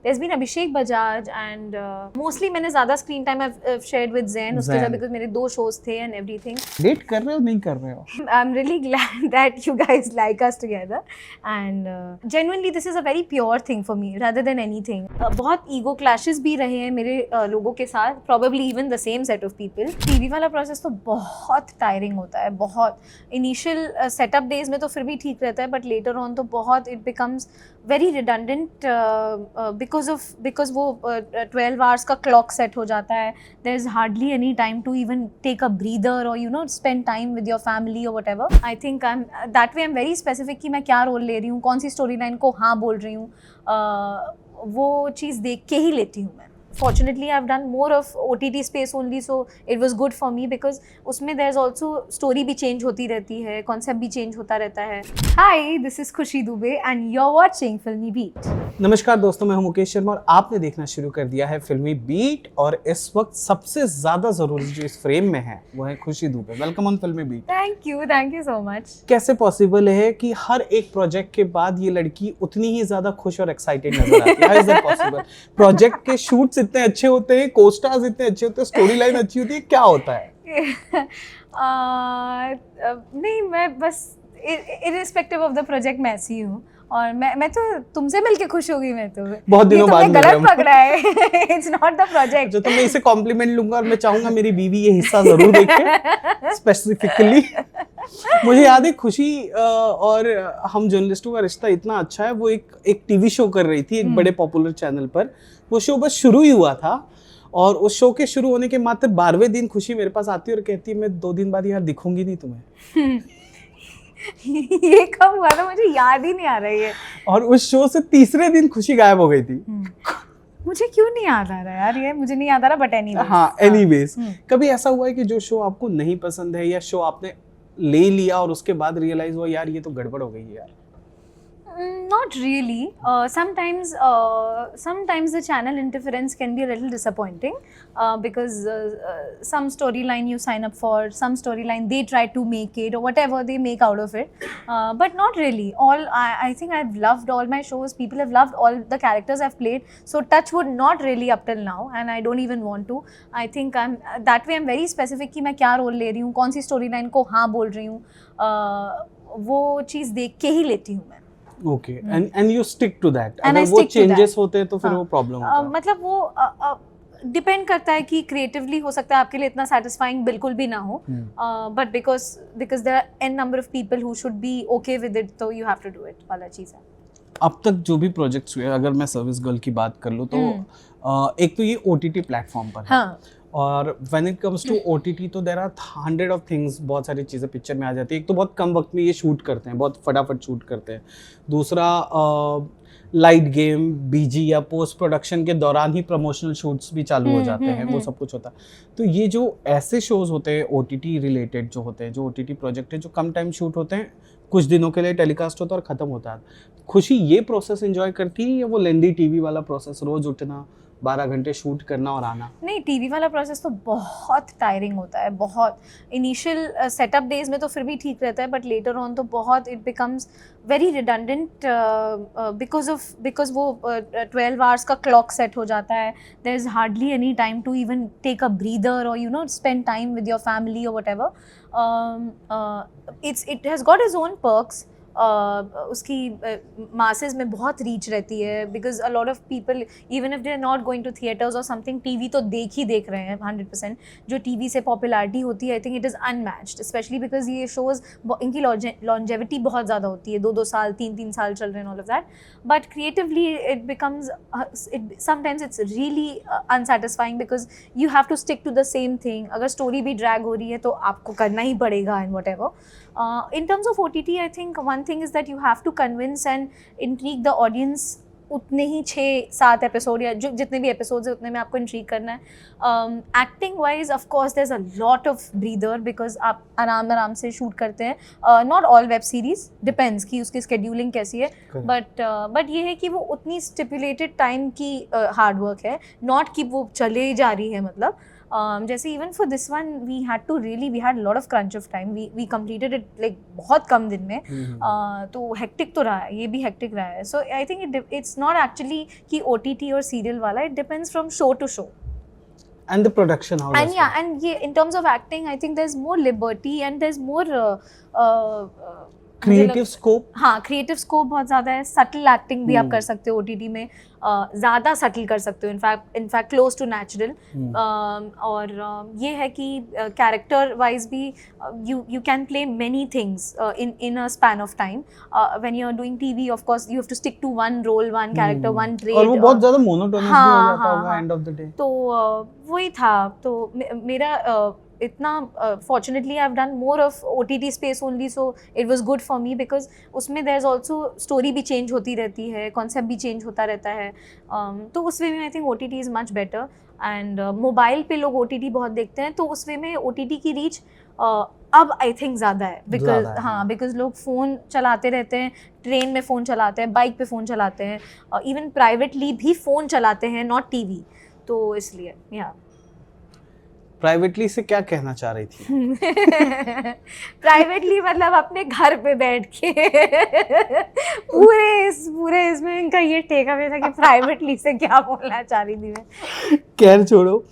there's been Abhishek Bajaj and mostly मैंने ज़्यादा screen time I've shared with Zain उसके साथ because मेरे 2 shows थे and everything. डेट कर रहे हो नहीं कर रहे हो? I'm really glad that you guys like us together and genuinely this is a very pure thing for me rather than anything. बहुत ego clashes भी रहे हैं मेरे लोगों के साथ, probably even the same set of people. TV वाला process तो बहुत tiring होता है, बहुत. Initial setup days में तो फिर भी ठीक रहता है but later on तो बहुत it becomes very redundant because वो 12 hours का clock set हो जाता है. There's hardly any time to even take a breather or you know spend time with your family or whatever. I think I'm that way I'm very specific कि मैं क्या role ले रही हूँ, कौन सी स्टोरी लाइन को हाँ बोल रही हूँ, वो चीज़ देख के ही लेती हूँ मैं. Fortunately, I've done more of OTT space only, so it was good for me because उसमें there's also story भी change होती रहती है, concept भी change होता रहता है. Hi, this is खुशी दुबे and you're watching फिल्मी बीट. नमस्कार दोस्तों, मैं हूं मुकेश शर्मा और आपने देखना शुरू कर दिया है फिल्मी बीट. और इस वक्त सबसे ज्यादा जरूरी जो इस फ्रेम में है वो है Khushi Dubey. Welcome on Filmibeat. Thank you so much. कैसे पॉसिबल है कि हर एक प्रोजेक्ट के बाद ये लड़की उतनी ही ज्यादा खुश और एक्साइटेड नजर आती है? How is that possible? Project के शूट्स इतने अच्छे होते हैं, कोस्टार्स इतने अच्छे होते हैं, स्टोरी लाइन अच्छी होती है, क्या होता है? नहीं, मैं बस irrespective of the project मैं ऐसी हूँ और मैं तो तुमसे मिलके खुश हो गई. मैं तो बहुत दिनों बाद मिल रहे गलत पकड़ा है. It's not the project. तो मैं इसे कॉम्प्लीमेंट लूंगा और मैं चाहूंगा मेरी बीवी ये हिस्सा जरूर देखे स्पेसिफिकली. मुझे याद है खुशी और हम जर्नलिस्टों का रिश्ता इतना अच्छा है. वो एक टीवी शो कर रही थी एक बड़े पॉपुलर चैनल पर. वो शो बस शुरू ही हुआ था और उस शो के शुरू होने के मात्र 12वें दिन खुशी मेरे पास आती है और कहती है मैं 2 दिन बाद यार दिखूंगी नहीं तुम्हें. ये कब हुआ था मुझे याद ही नहीं आ रहा है. और उस शो से तीसरे दिन खुशी गायब हो गई थी. मुझे क्यों नहीं याद आ रहा यार, ये मुझे नहीं याद आ रहा बट एनीवेज. हाँ, एनीवेज कभी ऐसा हुआ है कि जो शो आपको नहीं पसंद है या शो आपने ले लिया और उसके बाद रियलाइज हुआ यार ये तो गड़बड़ हो गई है यार? Not really. Sometimes the channel interference can be a little disappointing because some storyline you sign up for, some storyline they try to make it or whatever they make out of it. But not really. I think I've loved all my shows. People have loved all the characters I've played. So touch wood, not really up till now, and I don't even want to. I think I'm that way. I'm very specific कि मैं क्या role ले रही हूँ, कौन सी storyline को हाँ बोल रही हूँ, वो चीज़ देख के ही लेती हूँ मैं. Okay, and you stick to that. अगर वो चेंजेस होते हैं तो फिर वो प्रॉब्लम होता है. मतलब वो डिपेंड करता है कि क्रिएटिवली हो सकता है आपके लिए इतना सेटिस्फाइंग बिल्कुल भी ना हो, but because there are an number of people who should be okay with it, तो you have to do it वाला चीज़ है. अब तक जो भी प्रोजेक्ट्स हुए, अगर मैं सर्विस गर्ल की बात कर लूँ तो एक तो ये OTT प्लेटफॉर्म पर है. और when it comes to OTT तो देयर आर 100 ऑफ थिंग्स, बहुत सारी चीज़ें पिक्चर में आ जाती है. एक तो बहुत कम वक्त में ये शूट करते हैं, बहुत फटाफट शूट करते हैं. दूसरा लाइट गेम, BG या पोस्ट प्रोडक्शन के दौरान ही प्रमोशनल शूट्स भी चालू हो जाते हैं. वो सब कुछ होता है. तो ये जो ऐसे शोज़ होते हैं OTT रिलेटेड जो होते हैं, जो OTT प्रोजेक्ट है जो कम टाइम शूट होते हैं, कुछ दिनों के लिए टेलीकास्ट होता है और ख़त्म होता है. खुशी ये प्रोसेस एंजॉय करती है या वो लेंदी टीवी वाला प्रोसेस, रोज़ उठना 12 घंटे शूट करना और आना? नहीं, टीवी वाला प्रोसेस तो बहुत टायरिंग होता है, बहुत. इनिशियल सेटअप डेज में तो फिर भी ठीक रहता है बट लेटर ऑन तो बहुत it becomes very redundant because वो 12 hours का क्लॉक सेट हो जाता है. There is hardly any time to even take a breather और you know spend time with your family और whatever. It has got its own perks. उसकी masses में बहुत रीच रहती है because a lot of people even if they are not going to theatres और something, TV तो देख रहे हैं 100%. जो टीवी से पॉपुलैरिटी होती है I think it is unmatched, specially because ये शोज़ इनकी लॉन्जेविटी बहुत ज़्यादा होती है, 2-2 साल 3-3 साल चल रहे हैं, all of that. But creatively it becomes sometimes it's really unsatisfying because you have to stick to the same thing. अगर स्टोरी भी ड्रैग हो रही है तो आपको करना ही पड़ेगा and whatever. In terms of OTT, I think one thing is that you have to convince and intrigue the audience. उतने ही 6-7 एपिसोड या जो जितने भी एपिसोड्स है उतने में आपको इंट्रीग करना है. Acting wise of course there is a lot of breather because आप आराम से शूट करते हैं. Not all web series, depends कि उसकी स्केड्यूलिंग कैसी है, बट ये है कि वो उतनी स्टिपुलेटेड टाइम की हार्ड वर्क है, नॉट कि वो चले जा रही है. मतलब जैसे even for this one we had lot of crunch of time, we completed it like बहुत कम दिन में. तो हेक्टिक तो रहा है, ये भी हेक्टिक रहा है. So I think it's not actually कि OTT और सीरियल वाला, it depends from show to show. And the production house. And yeah, and yeah, in terms of acting, I think there's more liberty and there's more creative scope. हाँ, creative scope बहुत ज़्यादा है. Subtle acting भी आप कर सकते हो OTT में, ज़्यादा subtle कर सकते हो, in fact close to natural. और ये है कि character wise भी you can play many things in a span of time. When you're doing TV, of course, you have to stick to one role, one character, one trait. और वो बहुत ज़्यादा monotonous भी हो जाता होगा end of the day. तो वही था. तो मेरा इतना fortunately I've done more of OTT space only, so it was good for me because उसमें there's also story भी change होती रहती है, concept भी change होता रहता है. तो उस वे में I think OTT is much better. And mobile पे लोग OTT बहुत देखते हैं, तो उस वे में OTT की रीच अब आई थिंक ज़्यादा है. बिकॉज हाँ, बिकॉज लोग फ़ोन चलाते रहते हैं, ट्रेन में फ़ोन चलाते हैं, बाइक पे फ़ोन चलाते हैं, इवन प्राइवेटली भी फ़ोन चलाते हैं, नॉट TV. तो इसलिए या प्राइवेटली से क्या कहना चाह रही थी? प्राइवेटली मतलब अपने घर पे बैठ के. पूरे इसमें इनका ये टेक अवे था कि प्राइवेटली से क्या बोलना चाह रही थी मैं. खैर छोड़ो.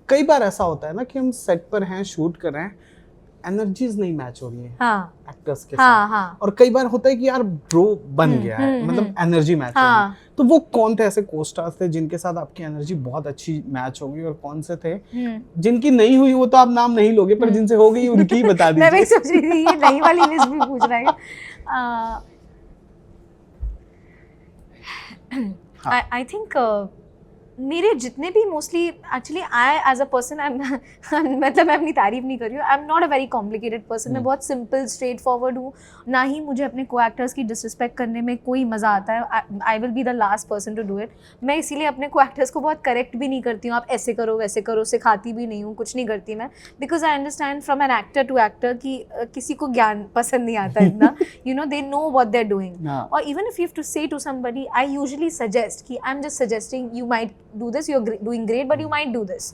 कई बार ऐसा होता है ना कि हम सेट पर हैं, शूट कर रहे हैं, एनर्जीज नहीं मैच हो रही है एक्टर्स के साथ. और कई बार होता है कि यार ब्रो बन गया है, मतलब एनर्जी मैच हो गई. तो वो कौन थे ऐसे को-स्टार्स थे जिनके साथ आपकी एनर्जी बहुत अच्छी मैच हो गई, और कौन से थे जिनकी नहीं हुई? वो तो आप नाम नहीं लोगे, पर जिनसे हो गई उनकी ही बता दीजिए. मैं सोच रही थी ये नई वाली लिस्ट भी पूछ रहा है. आई थिंक मेरे जितने भी mostly actually I as a person मतलब मैं अपनी तारीफ नहीं कर रही हूँ. I am not a very complicated person. मैं बहुत सिंपल स्ट्रेट फॉरवर्ड हूँ. ना ही मुझे अपने को एक्टर्स की डिसरिस्पेक्ट करने में कोई मज़ा आता है. I will be the last person to do it. मैं इसीलिए अपने को एक्टर्स को बहुत करेक्ट भी नहीं करती हूँ, आप ऐसे करो वैसे करो, सिखाती भी नहीं हूँ, कुछ नहीं करती मैं. Because I understand from an actor to actor कि किसी को ज्ञान पसंद नहीं आता इतना. You know, they know what they are doing. और even if you have to say to somebody, I usually suggest कि I am just suggesting, you might do this, you're doing great, but you might do this.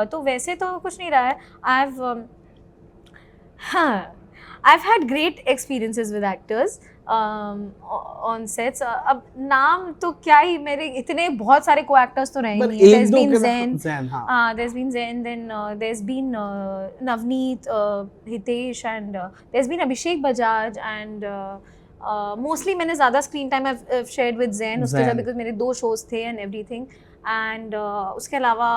तो वैसे तो कुछ नहीं रहा है. I've had great experiences with actors on sets. अब नाम तो क्या ही, मेरे इतने बहुत सारे co-actors तो रहे नहीं. There's been Zen, there's been Zen, then there's been Navneet, Hitesh, and there's been Abhishek Bajaj, and mostly मैंने ज़्यादा screen time I shared with Zain उसके साथ, बिकॉज मेरे 2 शोज थे एंड एवरीथिंग. एंड उसके अलावा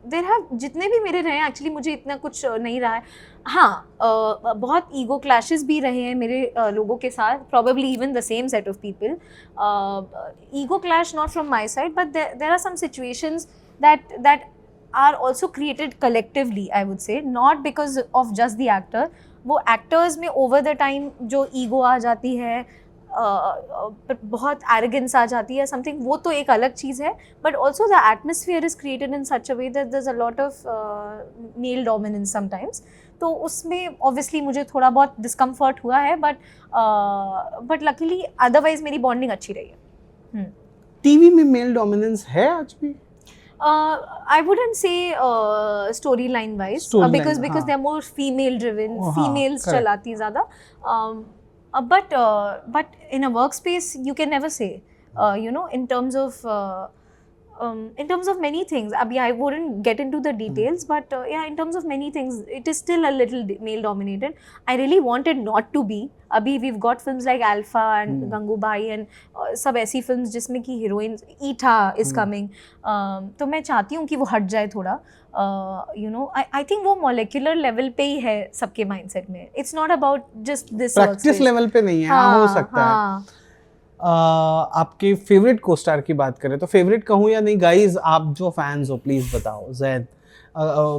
देयर हैव जितने भी मेरे रहे हैं, एक्चुअली मुझे इतना कुछ नहीं रहा है. हाँ, बहुत ईगो क्लैशेस भी रहे हैं मेरे लोगों के साथ, probably even the same set of people. Ego clash not from my side, but there are some situations that are also created collectively, I would say, not because of just the actor. वो actors में over the time जो ego आ जाती है, बहुत arrogance आ जाती है, something, वो तो एक अलग चीज़ है. But also the atmosphere is created in such a way that there is a lot of male dominance sometimes. तो उसमें ऑब्वियसली मुझे थोड़ा बहुत डिस्कम्फर्ट हुआ है, बट लकीली अदरवाइज मेरी बॉन्डिंग अच्छी रही है. टीवी में मेल डोमिनेंस है आज भी? I wouldn't say storyline wise, because they're more female driven. Females चलाती ज़्यादा. But in a workspace you can never say, you know, in terms of many things. Abhi I wouldn't get into the details, but yeah, in terms of many things, it is still a little male dominated. I really wanted not to be. Abhi we've got films like Alpha and Gangubai and सब ऐसी films जिसमें कि heroines, Etha is coming. तो मैं चाहती हूँ कि वो हट जाए थोड़ा. You know, I think वो molecular level पे ही है सबके mindset में. It's not about just this practice level पे नहीं है. हाँ, हो सकता है. आपके फेवरेट को स्टार की बात करें तो फेवरेट कहूँ या नहीं? गाइज, आप जो फैंस हो प्लीज़ बताओ. ज़ैद,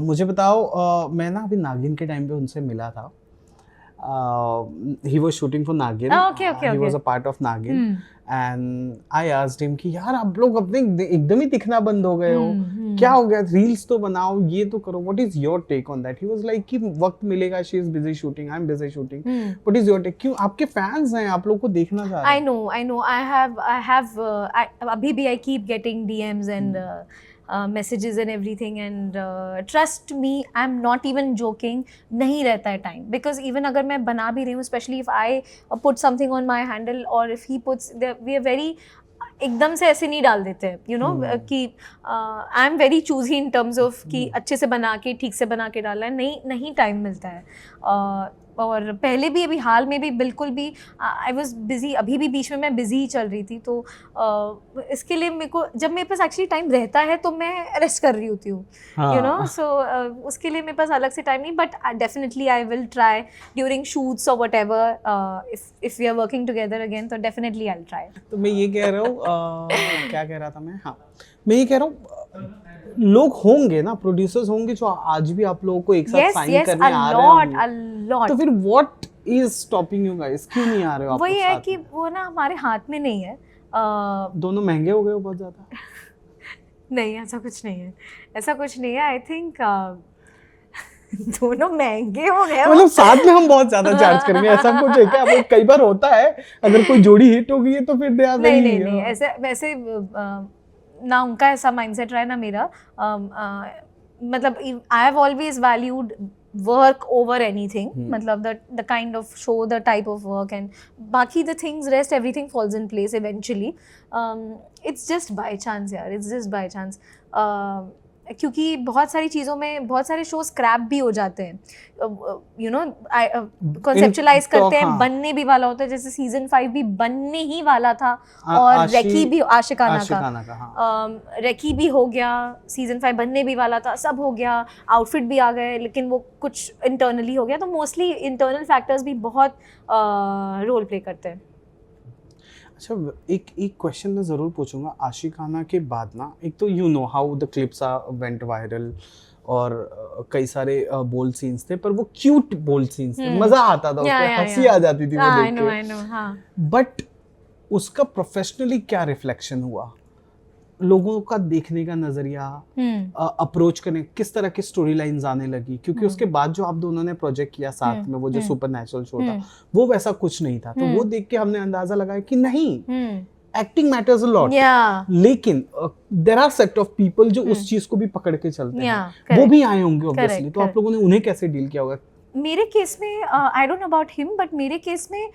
मुझे बताओ. मैं ना अभी नागिन के टाइम पे उनसे मिला था. He was shooting for Nagin. Okay. He was a part of Nagin. And I asked him कि यार आप लोग अपने एकदम ही दिखना बंद हो गए हो, क्या हो गया? रील्स तो बनाओ, ये तो करो. What is your take on that? He was like कि वक्त मिलेगा, she is busy shooting, I'm busy shooting. What is your take? क्यों? आपके फैंस हैं, आप लोग को देखना चाह रहे हैं. I know. I have. अभी भी I keep getting DMs and messages and everything, and trust me, I'm not even joking, नहीं रहता है time, because even अगर मैं बना भी रही हूँ, especially if I put something on my handle or if he puts, we are very एकदम से ऐसे नहीं डाल देते हैं, you know, कि I am very choosy in terms of कि अच्छे से बना के ठीक से बना के डालना है, नहीं टाइम मिलता है। और पहले भी, अभी हाल में भी बिल्कुल भी आई वॉज बिजी, अभी भी बीच में मैं बिजी ही चल रही थी, तो इसके लिए मेरे को, जब मेरे पास एक्चुअली टाइम रहता है तो मैं रेस्ट कर रही होती हूँ, यू नो, सो उसके लिए मेरे पास अलग से टाइम नहीं, but definitely I will try during shoots और whatever, if we are working together again, तो डेफिनेटली आई विल ट्राई। तो मैं ये कह रहा हूँ क्या कह रहा था मैं, हाँ मैं ये कह रहा हूँ लोग होंगे ना, प्रोड्यूसर्स होंगे जो आज भी आप लोगों को एक साथ साइन करने आ रहे होंगे, तो फिर what is stopping you guys, क्यों नहीं आ रहे हो आप? वही है कि वो ना हमारे हाथ में नहीं है। दोनों महंगे हो गए हो बहुत ज्यादा? नहीं, ऐसा कुछ नहीं है, ऐसा कुछ नहीं है। आई थिंक दोनों महंगे हो गए, मतलब साथ में हम बहुत ज्यादा चार्ज करेंगे, ऐसा कुछ है क्या? वो कई बार होता है, अगर कोई जोड़ी हिट हो गई है तो फिर नहीं, ऐसे वैसे ना उनका ऐसा माइंडसेट रहा है ना मेरा, मतलब I have always valued work over anything, मतलब the kind of show, the type of work, and बाकी the things rest, everything falls in place eventually. It's just by chance यार, it's just by chance. क्योंकि बहुत सारी चीज़ों में बहुत सारे शो स्क्रैप भी हो जाते हैं, यू नो, कॉन्सेप्चुअलाइज करते हैं, बनने भी वाला होता है, जैसे सीजन 5 भी बनने ही वाला था, और रेकी भी, आशिकाना का रेकी भी हो गया, सीजन 5 बनने भी वाला था, सब हो गया, आउटफिट भी आ गए, लेकिन वो कुछ इंटरनली हो गया, तो मोस्टली इंटरनल फैक्टर्स भी बहुत रोल प्ले करते हैं। अच्छा, एक क्वेश्चन मैं ज़रूर पूछूंगा आशिकाना के बाद ना, एक तो you know how the clips went viral और कई सारे बोल्ड सीन्स थे, पर वो क्यूट बोल्ड सीन्स थे, मज़ा आता था, हंसी आ जाती थी वो देख के, बट उसका प्रोफेशनली क्या रिफ्लेक्शन हुआ? लोगों का देखने का नजरिया, अप्रोच करने, किस तरह की स्टोरी लाइंस आने लगी, क्योंकि उसके बाद जो आप दोनों ने प्रोजेक्ट किया साथ में, वो जो सुपरनैचुरल शो था, वो वैसा कुछ नहीं था, तो वो देख के हमने अंदाजा लगाया कि नहीं, एक्टिंग मैटर्स अ लॉट, लेकिन there are set of people जो उस चीज को भी पकड़ के चलते हैं, वो भी आए होंगे ऑब्वियसली, तो आप लोगों ने उन्हें कैसे डील किया होगा? मेरे केस में I don't know about him, but मेरे केस में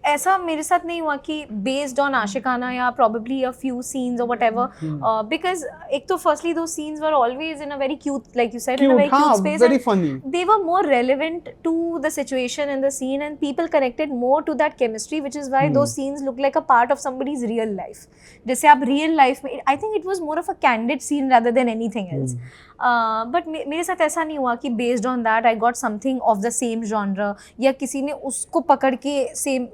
ऐसा मेरे साथ नहीं हुआ कि बेस्ड ऑन आशिकाना या probably a few scenes or whatever, because एक तो firstly those scenes were always in a very cute, like you said, in a very cute space, very funny. They were more relevant to the situation and the scene, and people connected more to that chemistry, which is why those scenes look like a part of somebody's real life. जैसे आप real life में, I think it was more of a candid scene rather than anything else. But मेरे साथ ऐसा नहीं हुआ कि based on that I got something of the same genre, या किसी ने उसको पकड़ के सेम,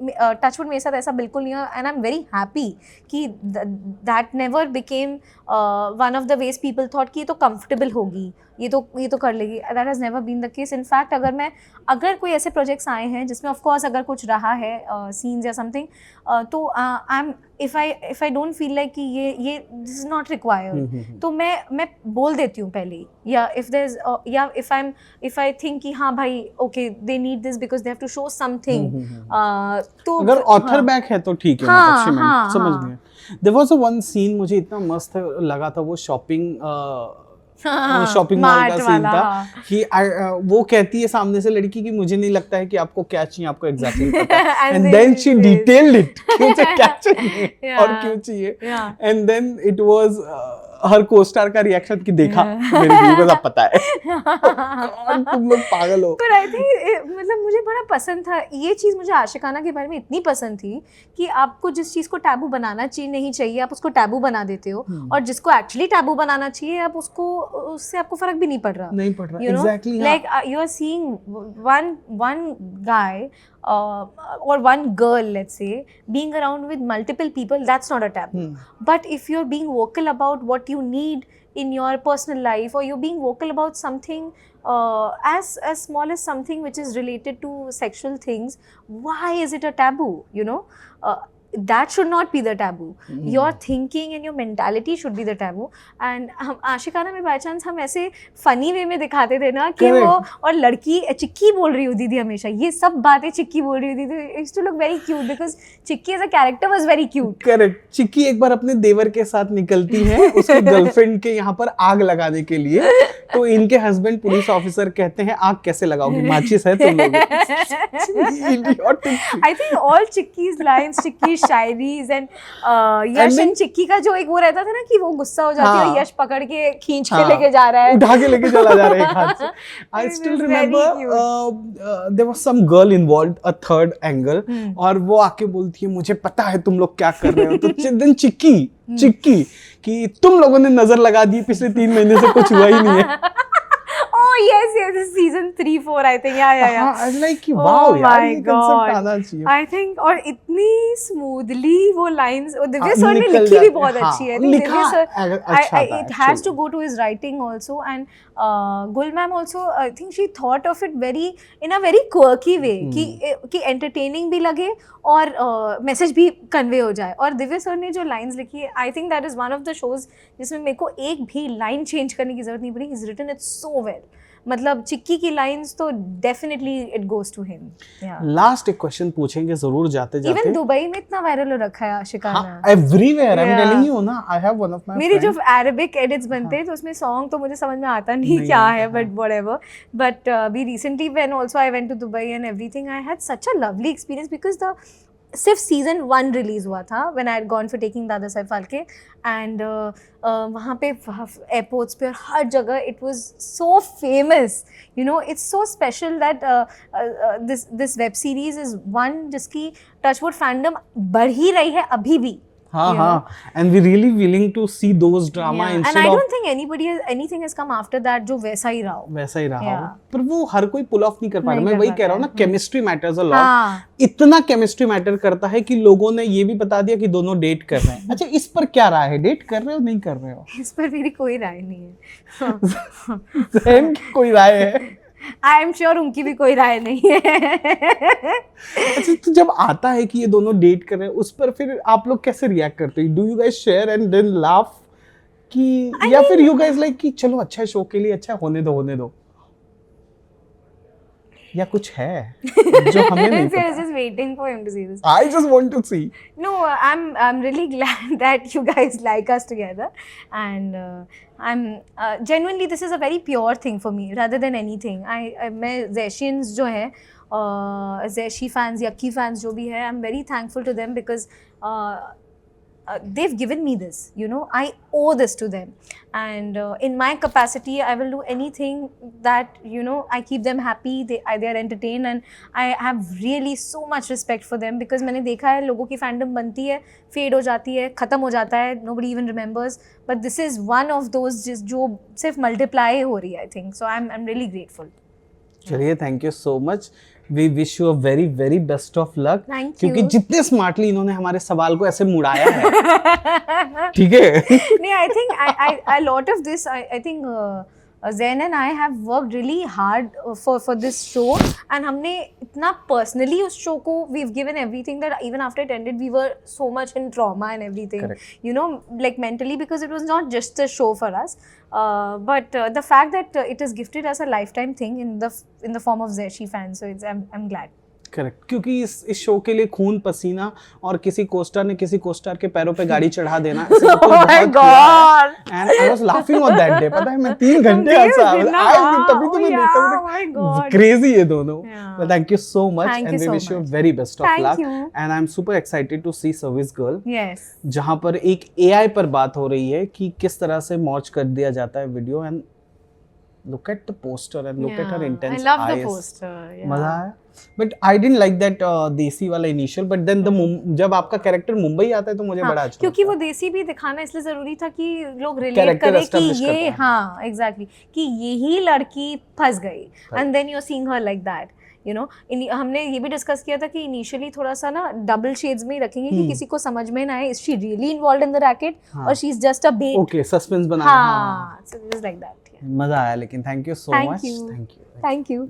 टचवुड मेरे साथ ऐसा बिल्कुल नहीं हुआ, and I am very happy कि that never became one of the ways people thought कि ये तो कंफर्टेबल होगी, ये तो कर लेगी, that has never been the case. In fact अगर कोई ऐसे प्रोजेक्ट्स आए हैं जिसमें ऑफ कोर्स अगर कुछ रहा है सीन्स या समथिंग, तो I am, if I don't feel like कि ये दिस इज नॉट रिक्वायर्ड, तो मैं बोल देती हूँ पहले, या इफ आई थिंक कि हाँ भाई okay they need this because they have to show something, तो अगर ऑथर बैक है तो ठीक है, समझ गए। There was a one scene मुझे इतना मस्त लगा था, वो शॉपिंग मॉल का सीन था कि वो कहती है सामने से लड़की कि मुझे नहीं लगता है कि आपको क्या चाहिए, आपको एग्जैक्टली पता है, and then she detailed it कि मुझे क्या चाहिए और क्यों चाहिए, and then it was her co-star का रिएक्शन कि देखा मेरी बीवी को सब पता है। तुम लोग पागल हो। पर आई थिंक मतलब मुझे बड़ा पसंद था ये चीज़, मुझे आशिकाना के बारे में इतनी पसंद थी कि आपको जिस चीज़ को टैबू बनाना चाहिए नहीं चाहिए, आप उसको टैबू बना देते हो, और जिसको एक्चुअली टैबू बनाना चाहिए आप उससे आपको फर्क भी नहीं पड़ रहा, you know, exactly, like you are seeing one guy or one girl, let's say, being around with multiple people, that's not a taboo. But if you're being vocal about what you need in your personal life, or you're being vocal about something as small as something which is related to sexual things, why is it a taboo, you know? that should not be the taboo. Your thinking and your mentality should be the taboo. And हम आशिकाना में by chance हम ऐसे funny way में दिखाते थे ना कि वो और लड़की चिक्की बोल रही होती थी हमेशा, ये सब बातें चिक्की बोल रही होती थी. It used to look very cute because Chikki as a character was very cute. Correct. Chikki एक बार अपने देवर के साथ निकलती है उसके गर्लफ्रेंड के यहाँ पर आग लगाने के लिए, तो इनके हस्बैंड पुलिस ऑफिसर कहते हैं आग कैसे लगाओगी, माचिस है तुम लोग. I think all चिक्की's lines, चिक्की's shayaris and Yash and चिक्की का जो एक वो रहता था ना कि वो गुस्सा हो जाती है और यश पकड़ के खींच के लेके जा रहा है, उठा के लेके चला जा रहा है एक हाथ से. I still remember there was some girl involved, a third angle, और वो आके बोलती है मुझे पता है तुम लोग क्या कर रहे हो. तो दिन चिक्की कि तुम लोगों ने नजर लगा दी, पिछले 3 महीने से कुछ हुआ ही नहीं है. Oh yes, season 3-4 I think. Yeah. I was like wow, यार ये concept आना चाहिए. I think और इतनी smoothly वो lines दिव्या सर ने लिखी भी बहुत अच्छी है. Divya sir it has to go to his writing also, and Gul ma'am also I think she thought of it in a very quirky way कि entertaining भी लगे और मैसेज भी कन्वे हो जाए. और दिव्या सर ने जो लाइंस लिखी है, I think that is one of the shows जिसमें मेरे को एक भी लाइन चेंज करने की जरूरत नहीं पड़ी. Is written it so well. मतलब चिक्की की लाइंस तो definitely it goes to him. Last एक क्वेश्चन पूछेंगे जरूर जाते जाते. इवन दुबई में इतना वायरल हो रखा है Aashiqana. Everywhere I am telling you ना. I have one of my मेरे जो अरेबिक एडिट्स बनते हैं तो उसमें सॉन्ग तो मुझे समझ में आता नहीं क्या है, but whatever. But we recently when also I went to Dubai and everything, I had such a lovely experience because the सिर्फ सीजन 1 रिलीज हुआ था when I had gone for taking Dada Saheb Phalke, and वहाँ पे एयरपोर्ट्स पे और हर जगह it was so famous. You know it's so special that this web series is one जिसकी touchwood fandom बढ़ ही रही है अभी भी. and we really willing to see those drama instead and I of don't think anything has come after that जो वैसा ही रहा हो. पर वो हर कोई पुल ऑफ नहीं कर पा रहा. मैं वही कह रहा हूँ ना, केमिस्ट्री मैटर्स अ लॉट. इतना केमिस्ट्री मैटर करता है कि लोगों ने ये भी बता दिया कि दोनों डेट कर रहे हैं. अच्छा, इस पर क्या राय है? डेट कर रहे हो नहीं कर रहे हो? इस पर मेरी कोई राय नहीं है. जैन की कोई राय है? आई एम श्योर उनकी भी कोई राय नहीं है. अच्छा, तो जब आता है कि ये दोनों डेट कर रहे हैं, उस पर फिर आप लोग कैसे रिएक्ट करते हो? Do you guys share and then laugh कि या फिर यू गाइस लाइक कि चलो अच्छा शो के लिए अच्छा होने दो, या कुछ है जो हमें नहीं पता? Just waiting for him to see this. I just want to see. No, I'm really glad that you guys like us together, and I'm genuinely this is a very pure thing for me rather than anything. मैं Zeshians जो है, Zeshi fans, Yucky fans जो भी है, I'm very thankful to them because they've given me this, you know, I owe this to them, and in my capacity I will do anything that, you know, I keep them happy, they are entertained, and I have really so much respect for them because मैंने देखा है लोगों की fandom बनती है, fade हो जाती है, ख़त्म हो जाता है, nobody even remembers, but this is one of those जो सिर्फ मल्टीप्लाई हो रही है, I think, so I'm really grateful. चलिए, thank you so much. We wish you a very very best of luck, क्योंकि जितने स्मार्टली इन्होंने हमारे सवाल को ऐसे मुड़ाया है. ठीक है. नहीं, I think I lot of this I think Zen and I have worked really hard for this show, and हमने इतना personally उस show को we've given everything that even after it ended we were so much in trauma and everything. Correct. You know, like mentally, because it was not just a show for us, but the fact that it has gifted us a lifetime thing in the form of Zeshi fans, so I'm glad. Correct, क्योंकि इस show के लिए खून पसीना और किसी co-star ने किसी कोस्टार के पैरों पे गाड़ी चढ़ा देना, and I was laughing on that day. पता है मैं 3 घंटे हंसा, तभी तो मैं देखा. क्रेजी ये दोनों. Thank you so much and we wish you very best of luck, and I am super excited to see service girl. Yes, जहां पर एक एआई पर बात हो रही है कि किस तरह से मॉर्च कर दिया जाता है video. And look at the poster and look at her intense eyes. I love the poster. मजा आया. But I didn't like that देसी वाला initial. But then जब आपका कैरेक्टर मुंबई आता है तो मुझे बड़ा अच्छा. क्योंकि वो देसी भी दिखाना इसलिए जरूरी था कि लोग रिलेट करें कि ये, हाँ एग्जैक्टली, कि यही लड़की फंस गई. And then you're seeing her like that. You know, हमने ये भी डिस्कस किया था कि इनिशियली थोड़ा सा ना डबल शेड्स में ही रखेंगे कि किसी को समझ में ना आए is she really involved in the racket और she is just a bait. Okay, suspense बना. हाँ, so it was like that. मजा आया. लेकिन thank you so much. Thank you.